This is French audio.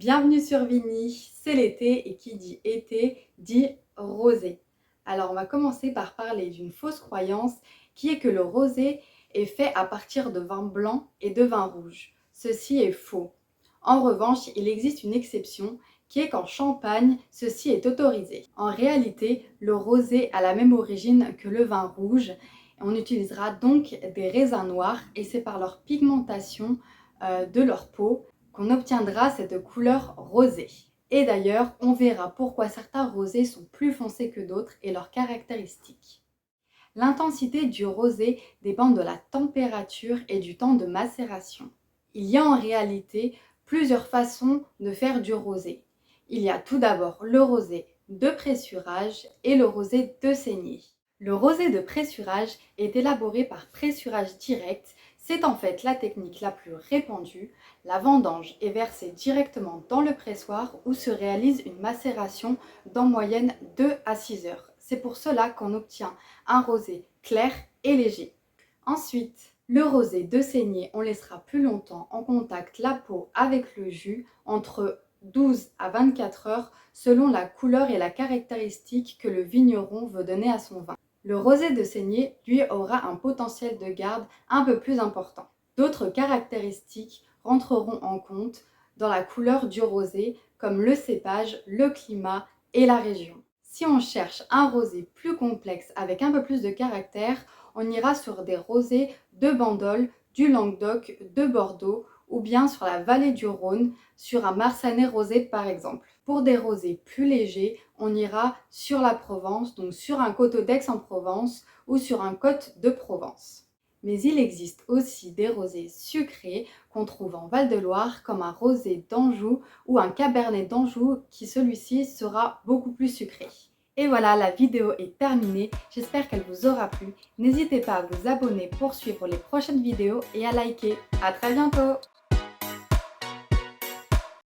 Bienvenue sur Vini, c'est l'été et qui dit été dit rosé. Alors on va commencer par parler d'une fausse croyance qui est que le rosé est fait à partir de vin blanc et de vin rouge. Ceci est faux. En revanche, il existe une exception qui est qu'en Champagne, ceci est autorisé. En réalité, le rosé a la même origine que le vin rouge. On utilisera donc des raisins noirs et c'est par leur pigmentation de leur peau qu'on obtiendra cette couleur rosée. Et d'ailleurs, on verra pourquoi certains rosés sont plus foncés que d'autres et leurs caractéristiques. L'intensité du rosé dépend de la température et du temps de macération. Il y a en réalité plusieurs façons de faire du rosé. Il y a tout d'abord le rosé de pressurage et le rosé de saignée. Le rosé de pressurage est élaboré par pressurage direct. C'est en fait la technique la plus répandue. La vendange est versée directement dans le pressoir où se réalise une macération d'en moyenne 2 à 6 heures. C'est pour cela qu'on obtient un rosé clair et léger. Ensuite, le rosé de saignée, on laissera plus longtemps en contact la peau avec le jus, entre 12 à 24 heures, selon la couleur et la caractéristique que le vigneron veut donner à son vin. Le rosé de saignée, lui, aura un potentiel de garde un peu plus important. D'autres caractéristiques rentreront en compte dans la couleur du rosé, comme le cépage, le climat et la région. Si on cherche un rosé plus complexe avec un peu plus de caractère, on ira sur des rosés de Bandol, du Languedoc, de Bordeaux ou bien sur la vallée du Rhône, sur un Marsanais rosé par exemple. Pour des rosés plus légers, on ira sur la Provence, donc sur un coteau d'Aix-en-Provence ou sur un côte de Provence. Mais il existe aussi des rosés sucrés qu'on trouve en Val-de-Loire comme un rosé d'Anjou ou un cabernet d'Anjou qui celui-ci sera beaucoup plus sucré. Et voilà, la vidéo est terminée, j'espère qu'elle vous aura plu. N'hésitez pas à vous abonner pour suivre les prochaines vidéos et à liker. À très bientôt!